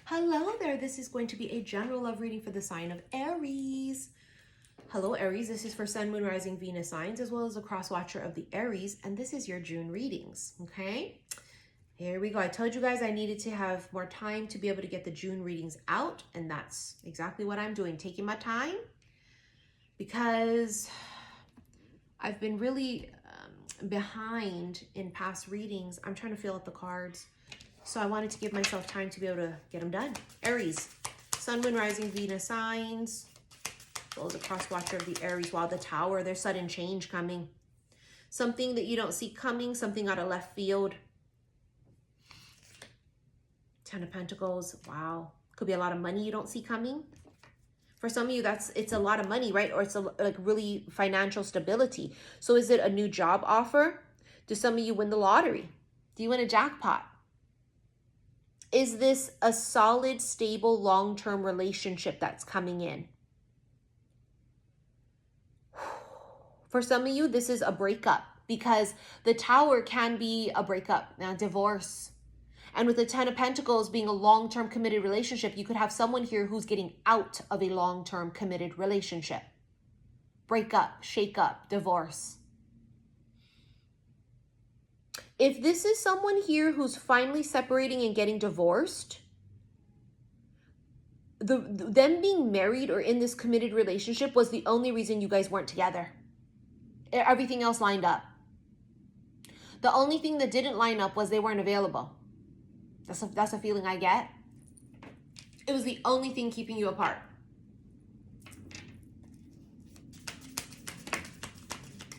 Hello there, this is going to be a general love reading for the sign of Aries. Hello Aries, this is for Sun, Moon, Rising, Venus signs, as well as a cross watcher of the Aries, and this is your June readings, okay? Here we go. I told you guys I needed to have more time to be able to get the June readings out, and that's exactly what I'm doing, taking my time, because I've been really behind in past readings. I'm trying to fill out the cards. So I wanted to give myself time to be able to get them done. Aries, Sun, Moon, Rising, Venus signs. As well as a cross watcher of the Aries. Wow, the Tower, there's sudden change coming. Something that you don't see coming, something out of left field. Ten of Pentacles, wow. Could be a lot of money you don't see coming. For some of you, it's a lot of money, right? Or it's like really financial stability. So is it a new job offer? Do some of you win the lottery? Do you win a jackpot? Is this a solid, stable, long-term relationship that's coming in? For some of you, this is a breakup because the Tower can be a breakup, a divorce. And with the Ten of Pentacles being a long-term committed relationship, you could have someone here who's getting out of a long-term committed relationship. Breakup, shake up, divorce. If this is someone here who's finally separating and getting divorced, them being married or in this committed relationship was the only reason you guys weren't together. Everything else lined up. The only thing that didn't line up was they weren't available. That's a feeling I get. It was the only thing keeping you apart.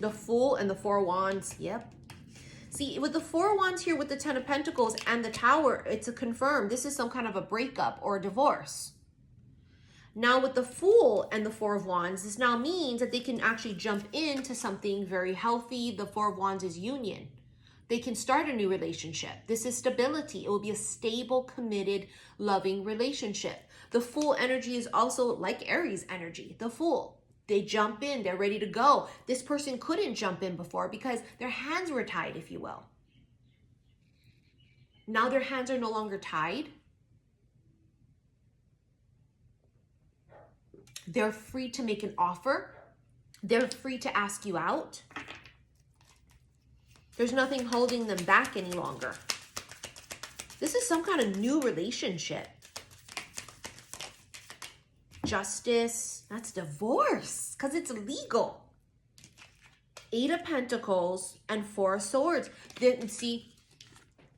The Fool and the Four of Wands, yep. See, with the Four of Wands here with the Ten of Pentacles and the Tower, it's a confirm. This is some kind of a breakup or a divorce. Now with the Fool and the Four of Wands, this now means that they can actually jump into something very healthy. The Four of Wands is union. They can start a new relationship. This is stability. It will be a stable, committed, loving relationship. The Fool energy is also like Aries energy, the Fool. They jump in, they're ready to go. This person couldn't jump in before because their hands were tied, if you will. Now their hands are no longer tied. They're free to make an offer. They're free to ask you out. There's nothing holding them back any longer. This is some kind of new relationship. Justice, that's divorce because it's legal. Eight of Pentacles and Four of Swords. Didn't see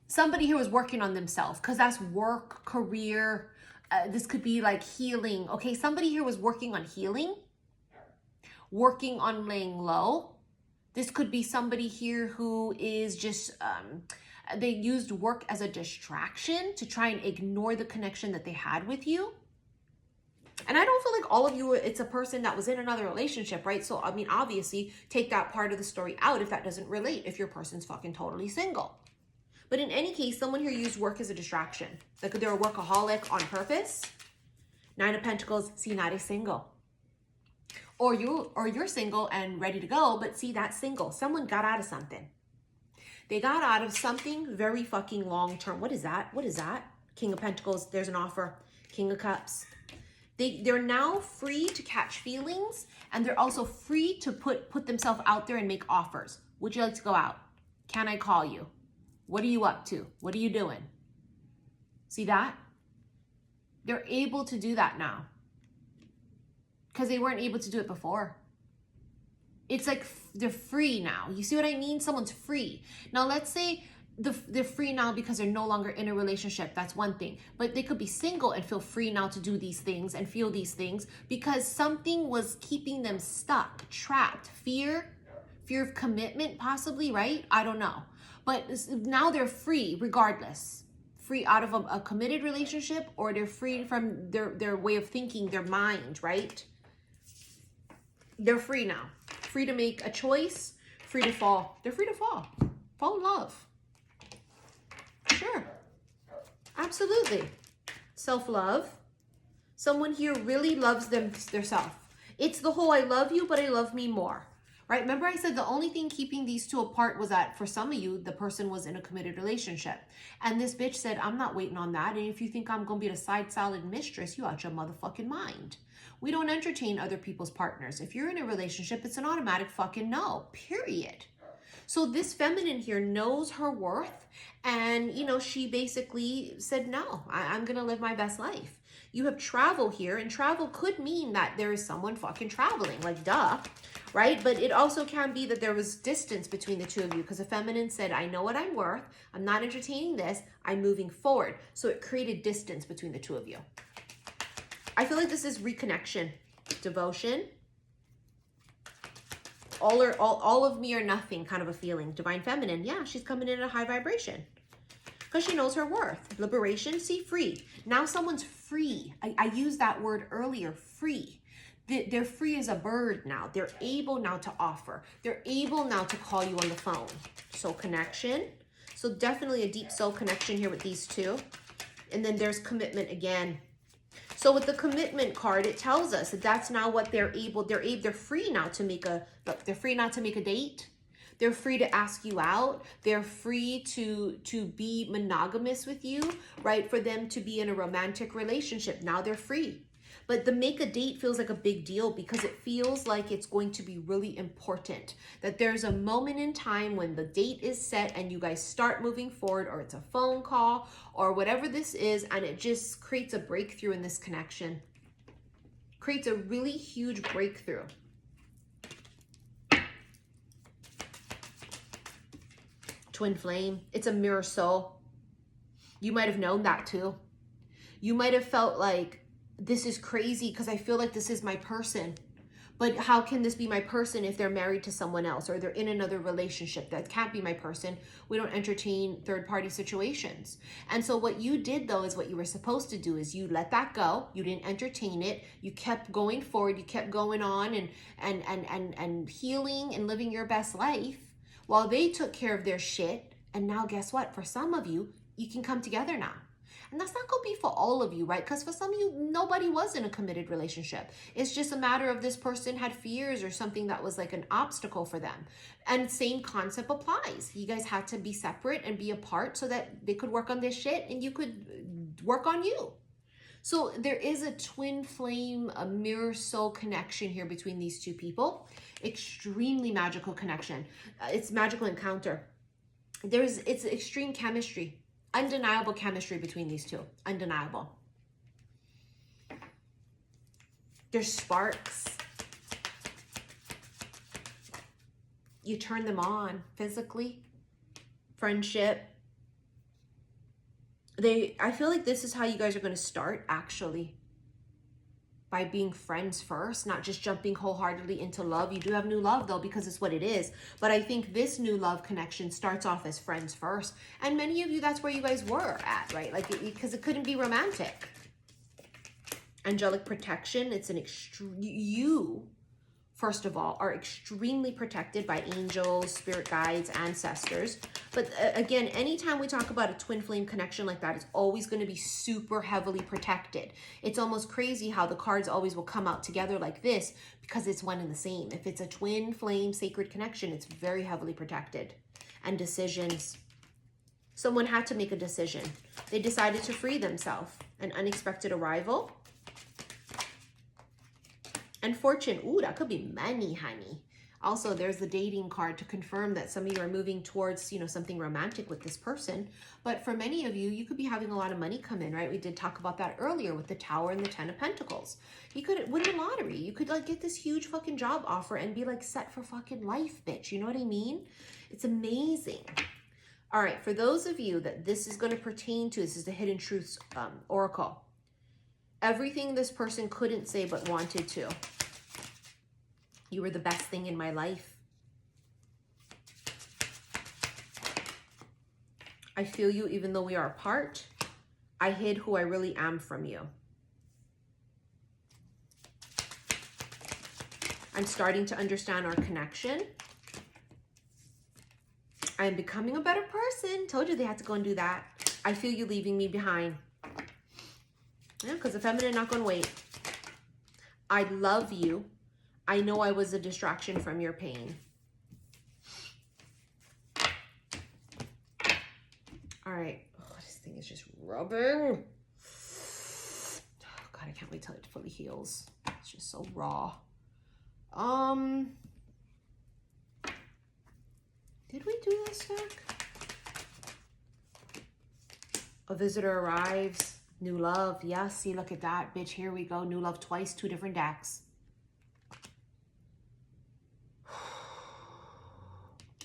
somebody here was working on themselves because that's work, career. This could be like healing. Okay, somebody here was working on healing, working on laying low. This could be somebody here who is just, they used work as a distraction to try and ignore the connection that they had with you. And I don't feel like all of you, it's a person that was in another relationship, right? So, I mean, obviously, take that part of the story out if that doesn't relate, if your person's fucking totally single. But in any case, someone here used work as a distraction. Like they're a workaholic on purpose. Nine of Pentacles, see, not a single. Or you're single and ready to go, but see, that single. Someone got out of something. They got out of something very fucking long-term. What is that? What is that? King of Pentacles, there's an offer. King of Cups. They're now free to catch feelings, and they're also free to put themselves out there and make offers. Would you like to go out? Can I call you? What are you up to? What are you doing? See that? They're able to do that now because they weren't able to do it before. It's like they're free now. You see what I mean? Someone's free. Now, let's say they're free now because they're no longer in a relationship. That's one thing. But they could be single and feel free now to do these things and feel these things because something was keeping them stuck, trapped. Fear of commitment possibly, right? I don't know. But now they're free regardless. Free out of a committed relationship, or they're free from their way of thinking, their mind, right? They're free now. Free to make a choice, free to fall. They're free to fall. Fall in love. Sure. Absolutely. Self-love. Someone here really loves themselves. It's the whole I love you, but I love me more. right? Remember I said the only thing keeping these two apart was that for some of you, the person was in a committed relationship. And this bitch said, I'm not waiting on that. And if you think I'm going to be the side salad mistress, you out your motherfucking mind. We don't entertain other people's partners. If you're in a relationship, it's an automatic fucking no, period. So this feminine here knows her worth. And, you know, she basically said, no, I'm going to live my best life. You have travel here, and travel could mean that there is someone fucking traveling, like duh, right? But it also can be that there was distance between the two of you because the feminine said, I know what I'm worth. I'm not entertaining this. I'm moving forward. So it created distance between the two of you. I feel like this is reconnection, devotion, all of me or nothing kind of a feeling. Divine feminine, yeah, she's coming in at a high vibration because she knows her worth. Liberation, see, free. Now someone's free. I used that word earlier, free. They're free as a bird now. They're able now to offer. They're able now to call you on the phone. Soul connection. So definitely a deep soul connection here with these two. And then there's commitment again. So with the commitment card, it tells us that that's now what they're free now to make they're free not to make a date. They're free to ask you out. They're free to be monogamous with you, right? For them to be in a romantic relationship. Now they're free. But the make a date feels like a big deal because it feels like it's going to be really important. That there's a moment in time when the date is set and you guys start moving forward, or it's a phone call or whatever this is, and it just creates a breakthrough in this connection. Creates a really huge breakthrough. Twin flame. It's a mirror soul. You might have known that too. You might have felt like, this is crazy because I feel like this is my person. But how can this be my person if they're married to someone else or they're in another relationship? That can't be my person. We don't entertain third-party situations. And so what you did, though, is what you were supposed to do, is you let that go. You didn't entertain it. You kept going forward. You kept going on and healing and living your best life while they took care of their shit. And now guess what? For some of you, you can come together now. And that's not going to be for all of you, right? Because for some of you, nobody was in a committed relationship. It's just a matter of this person had fears or something that was like an obstacle for them. And same concept applies. You guys had to be separate and be apart so that they could work on this shit and you could work on you. So there is a twin flame, a mirror soul connection here between these two people. Extremely magical connection. It's magical encounter. It's extreme chemistry. Undeniable chemistry between these two. Undeniable. There's sparks. You turn them on physically. Friendship. I feel like this is how you guys are going to start, actually. By being friends first, not just jumping wholeheartedly into love. You do have new love, though, because it's what it is. But I think this new love connection starts off as friends first. And many of you, that's where you guys were at, right? Like, because it couldn't be romantic. Angelic protection. It's an you, first of all, are extremely protected by angels, spirit guides, ancestors. But again, anytime we talk about a twin flame connection like that, it's always going to be super heavily protected. It's almost crazy how the cards always will come out together like this because it's one and the same. If it's a twin flame sacred connection, it's very heavily protected. And decisions. Someone had to make a decision. They decided to free themselves. An unexpected arrival. And fortune. Ooh, that could be money, honey. Also, there's the dating card to confirm that some of you are moving towards, you know, something romantic with this person. But for many of you, you could be having a lot of money come in, right? We did talk about that earlier with the Tower and the 10 of Pentacles. You could win the lottery. You could like get this huge fucking job offer and be like set for fucking life, bitch. You know what I mean? It's amazing. All right, for those of you that this is going to pertain to, this is the Hidden Truths Oracle. Everything this person couldn't say but wanted to. You were the best thing in my life. I feel you even though we are apart. I hid who I really am from you. I'm starting to understand our connection. I am becoming a better person. Told you they had to go and do that. I feel you leaving me behind. Yeah, because the feminine not going to wait. I love you. I know I was a distraction from your pain. All right. Oh, this thing is just rubbing. Oh, God, I can't wait till it fully heals. It's just so raw. Did we do this deck? A visitor arrives. New love. Yes, see, look at that. Bitch, here we go. New love twice, 2 different decks.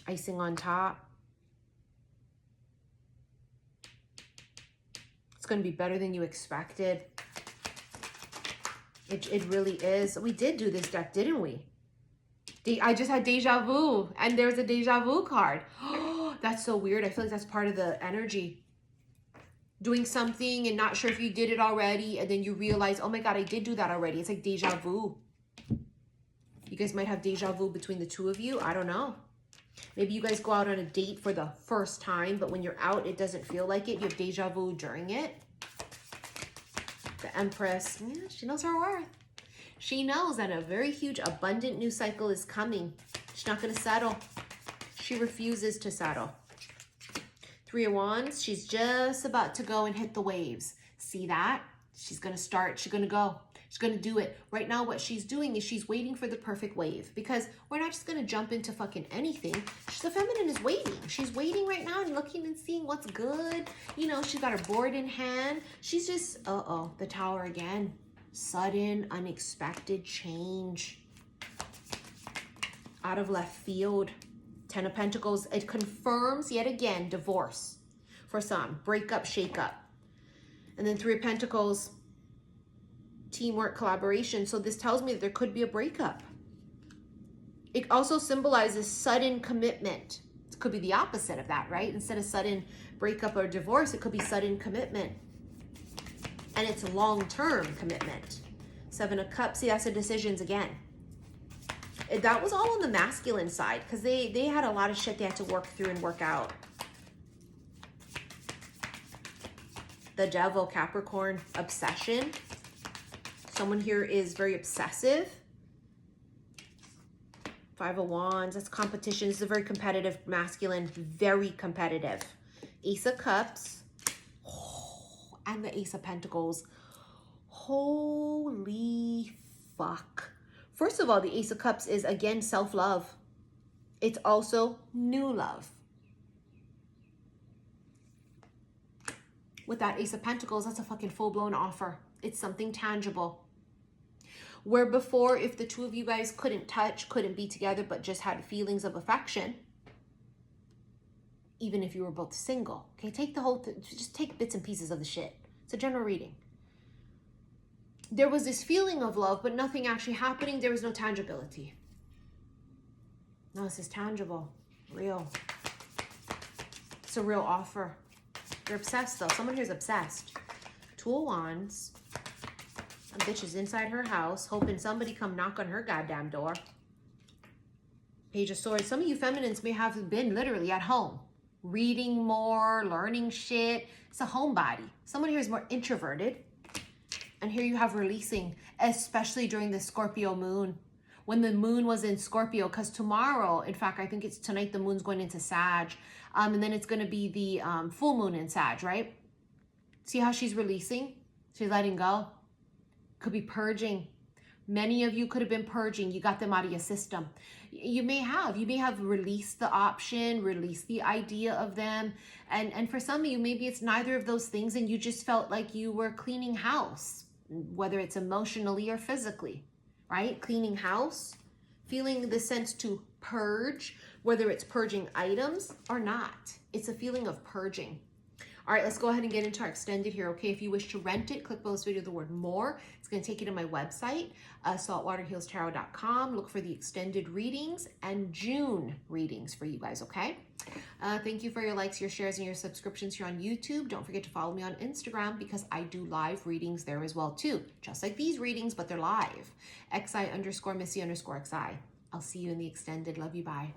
Icing on top. It's going to be better than you expected. It really is. We did do this deck, didn't we? I just had deja vu, and there's a deja vu card. That's so weird. I feel like that's part of the energy. Doing something and not sure if you did it already, and then you realize, oh my God, I did do that already. It's like deja vu. You guys might have deja vu between the 2 of you. I don't know. Maybe you guys go out on a date for the first time, but when you're out, it doesn't feel like it. You have deja vu during it. The Empress, yeah, she knows her worth. She knows that a very huge, abundant new cycle is coming. She's not going to settle. She refuses to settle. 3 of Wands, she's just about to go and hit the waves. See that? She's going to start. She's going to go. She's going to do it. Right now, what she's doing is she's waiting for the perfect wave, because we're not just going to jump into fucking anything. The feminine is waiting. She's waiting right now and looking and seeing what's good. You know, she's got her board in hand. She's just, the Tower again. Sudden, unexpected change. Out of left field. 10 of Pentacles. It confirms yet again divorce for some. Breakup, shake up. And then 3 of Pentacles. Teamwork, collaboration. So this tells me that there could be a breakup. It also symbolizes sudden commitment. It could be the opposite of that, right? Instead of sudden breakup or divorce, it could be sudden commitment. And it's long-term commitment. 7 of Cups. See, that's the decisions again. That was all on the masculine side, because they had a lot of shit they had to work through and work out. The Devil, Capricorn, obsession. Someone here is very obsessive. 5 of Wands, that's competition. This is a very competitive masculine, very competitive. Ace of Cups, and the Ace of Pentacles. Holy fuck. First of all, the Ace of Cups is, again, self-love. It's also new love. With that Ace of Pentacles, that's a fucking full-blown offer. It's something tangible. Where before, if the 2 of you guys couldn't touch, couldn't be together, but just had feelings of affection, even if you were both single, okay, take the whole, just take bits and pieces of the shit. It's a general reading. There was this feeling of love, but nothing actually happening. There was no tangibility. No, this is tangible, real. It's a real offer. They're obsessed, though. Someone here is obsessed. 2 of Wands. A bitch is inside her house, hoping somebody come knock on her goddamn door. Page of Swords. Some of you feminines may have been literally at home, reading more, learning shit. It's a homebody. Someone here is more introverted. And here you have releasing, especially during the Scorpio moon. When the moon was in Scorpio, because tomorrow, in fact, I think it's tonight, the moon's going into Sag. And then it's going to be the full moon in Sag, right? See how she's releasing? She's letting go. Could be purging. Many of you could have been purging. You got them out of your system. You may have released the option, released the idea of them. And for some of you, maybe it's neither of those things, and you just felt like you were cleaning house, whether it's emotionally or physically, right? Cleaning house, feeling the sense to purge, whether it's purging items or not. It's a feeling of purging. All right, let's go ahead and get into our extended here, okay? If you wish to rent it, click below this video the word more. It's going to take you to my website, saltwaterhealstarot.com. Look for the extended readings and June readings for you guys, okay? Thank you for your likes, your shares, and your subscriptions here on YouTube. Don't forget to follow me on Instagram, because I do live readings there as well, too. Just like these readings, but they're live. XI_Missy_XI. I'll see you in the extended. Love you, bye.